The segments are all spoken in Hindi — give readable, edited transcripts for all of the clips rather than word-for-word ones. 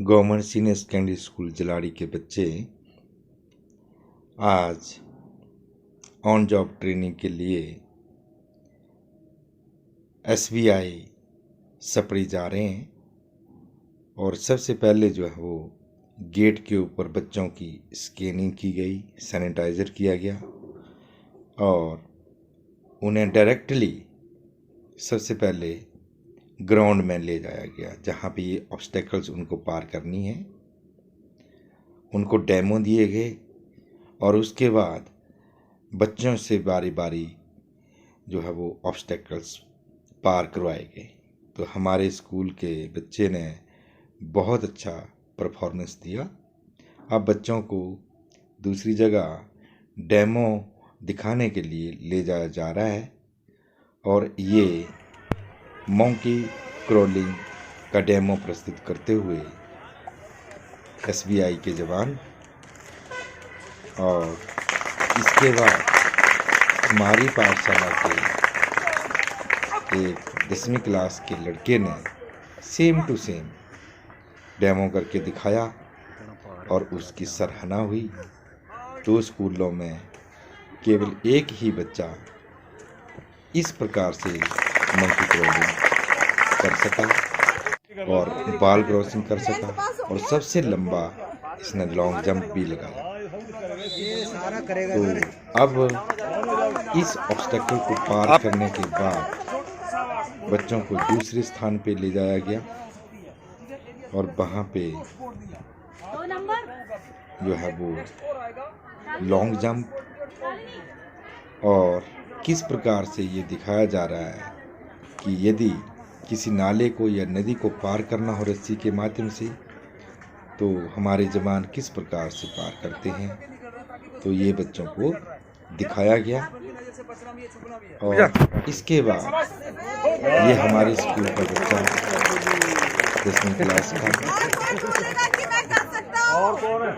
Government senior secondary school Jalari के बच्चे आज ऑन जॉब ट्रेनिंग के लिए SBI सपड़ी जा रहे हैं। और सबसे पहले जो है वो गेट के ऊपर बच्चों की स्कैनिंग की गई, सैनिटाइज़र किया गया और उन्हें डायरेक्टली सबसे पहले ग्राउंड में ले जाया गया जहाँ पे ये ऑब्स्टेकल्स उनको पार करनी है। उनको डेमो दिए गए और उसके बाद बच्चों से बारी बारी जो है वो ऑब्स्टेकल्स पार करवाए गए। तो हमारे स्कूल के बच्चे ने बहुत अच्छा परफॉर्मेंस दिया। अब बच्चों को दूसरी जगह डेमो दिखाने के लिए ले जाया जा रहा है और ये मंकी क्रॉलिंग का डेमो प्रस्तुत करते हुए SBI के जवान और इसके बाद हमारी पाठशाला के एक 10वीं क्लास के लड़के ने सेम टू सेम डेमो करके दिखाया और उसकी सराहना हुई। 2 स्कूलों में केवल एक ही बच्चा इस प्रकार से मंकी क्रॉलिंग कर सका और बाल क्रॉसिंग कर सका और सबसे लंबा इसने लॉन्ग जंप भी लगाया। तो अब इस ऑब्स्टेकल को पार करने के बाद बच्चों को दूसरे स्थान पे ले जाया गया और वहाँ पे जो है वो लॉन्ग जंप और किस प्रकार से ये दिखाया जा रहा है कि यदि किसी नाले को या नदी को पार करना हो रस्सी के माध्यम से तो हमारे जवान किस प्रकार से पार करते हैं। तो ये बच्चों को दिखाया गया और इसके बाद ये हमारे स्कूल का बच्चा 10वीं क्लास का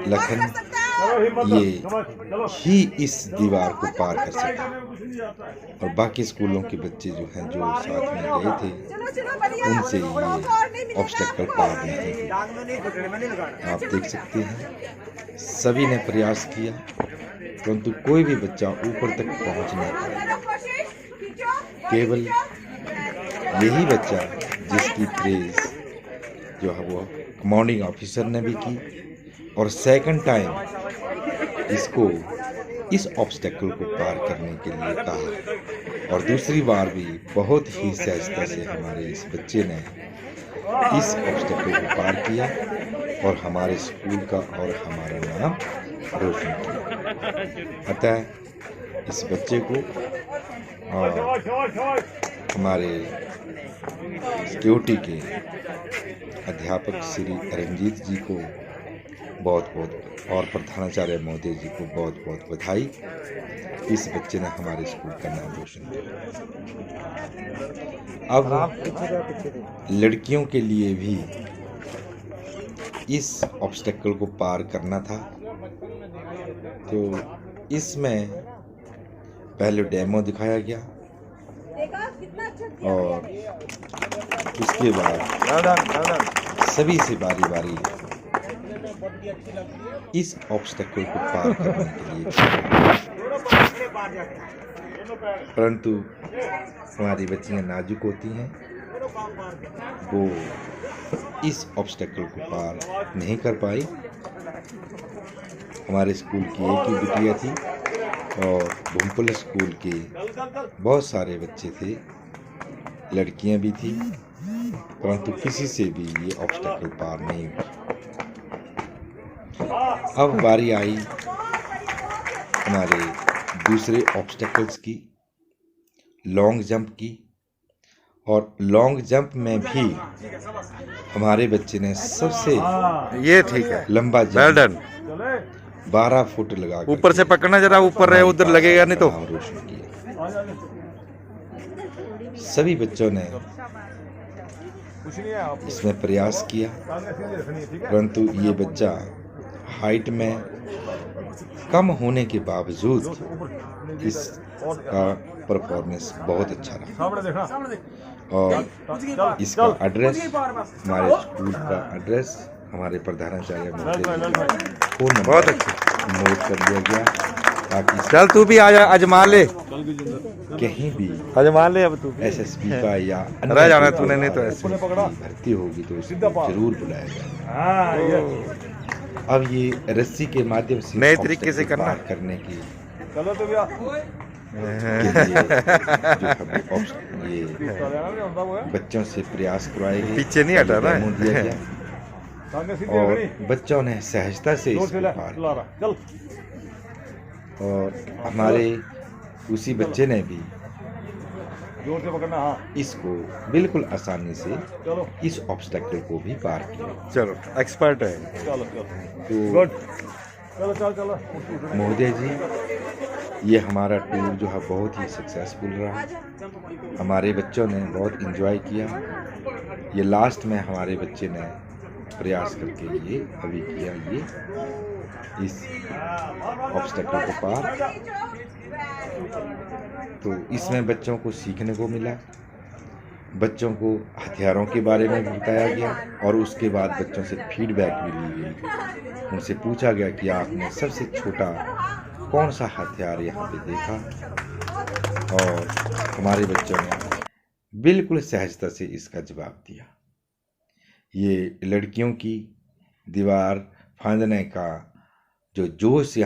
लखन ये ही इस दीवार को पार कर सका और बाकी स्कूलों के बच्चे जो हैं जो साथ में गए थे उनसे ये ऑब्स्टेकल पार नहीं हुए। आप देख सकते हैं सभी ने प्रयास किया परंतु कोई भी बच्चा ऊपर तक पहुंच नहीं पाया। केवल यही बच्चा जिसकी प्रेज जो है वो कमांडिंग ऑफिसर ने भी की और सेकंड टाइम इसको इस ऑब्स्टेकल को पार करने के लिए कहा और दूसरी बार भी बहुत ही सहजता से हमारे इस बच्चे ने इस ऑब्स्टेकल को पार किया और हमारे स्कूल का और हमारा नाम रोशन किया। अतः इस बच्चे को और हमारे सिक्योरिटी के अध्यापक श्री रंजीत जी को बहुत बहुत और प्रधानाचार्य महोदय जी को बहुत बहुत बधाई। इस बच्चे ने हमारे स्कूल का नाम रोशन किया। अब लड़कियों के लिए भी इस ऑब्स्टेकल को पार करना था तो इसमें पहले डेमो दिखाया गया और उसके बाद सभी से बारी बारी इस ऑब्स्टेकल को पार करने के लिए परंतु हमारी बच्चियां नाजुक होती हैं, वो इस ऑब्स्टेकल को पार नहीं कर पाई। हमारे स्कूल की एक ही बिटिया थी और भूमपुल स्कूल के बहुत सारे बच्चे थे, लड़कियां भी थी, परंतु किसी से भी ये ऑब्स्टेकल पार नहीं हुई। अब बारी आई हमारे दूसरे ऑब्स्टेकल्स की, लॉन्ग जंप की और लॉन्ग जंप में भी हमारे बच्चे ने सबसे ये ठीक है लंबा जंप 12 फुट लगा ऊपर से पकड़ना, जरा ऊपर रहे, उधर लगेगा नहीं तो। रोशन किया। सभी बच्चों ने इसमें प्रयास किया परंतु ये बच्चा हाइट में कम होने के बावजूद इसका परफॉर्मेंस बहुत अच्छा रहा और इसका एड्रेस, हमारे स्कूल का एड्रेस हमारे प्रधानाचार्य महोदय का फोन नंबर बहुत अच्छे। नोट कर लिया गया ताकि चल तू भी आजा, अजमा ले, कहीं भी अजमा ले अब तू भी। एसएसबी का या रह जाना कोई तूने, नहीं तो ऑफिस ऐसे। की भर्ती होगी तो उसको जरूर बुलाया जाएगा। अब ये रस्सी के माध्यम से नए तरीके से obstacle करना। पार करने की चलो तो भैया के लिए जो हमें ये बच्चों से प्रयास करवाए गए, पीछे नहीं हटा ना। डेमो दिया गया टांगे सीधे और खड़ी बच्चों ने सहजता से जोर इसको से ले पार चला रहा चल किया। और हमारे उसी बच्चे ने भी जोर से पकड़ना हाँ इसको बिल्कुल आसानी से चलो इस ऑब्स्टेकल को भी पार किया। चलो एक्सपर्ट है। चलो चलो तो गुड चलो चल चलो महोदय जी, ये हमारा टूर जो है बहुत ही सक्सेसफुल रहा। हमारे बच्चों ने बहुत इन्जॉय किया। ये लास्ट में हमारे बच्चे ने प्रयास करके ये अभी किया, ये इस ऑब्स्टेकल को पार। तो इसमें बच्चों को सीखने को मिला, बच्चों को हथियारों के बारे में भी बताया गया और उसके बाद बच्चों से फीडबैक भी ली गई। उनसे पूछा गया कि आपने सबसे छोटा कौन सा हथियार यहाँ पे देखा, और हमारे बच्चों ने बिल्कुल सहजता से इसका जवाब दिया। ये लड़कियों की दीवार फांदने का जो जोश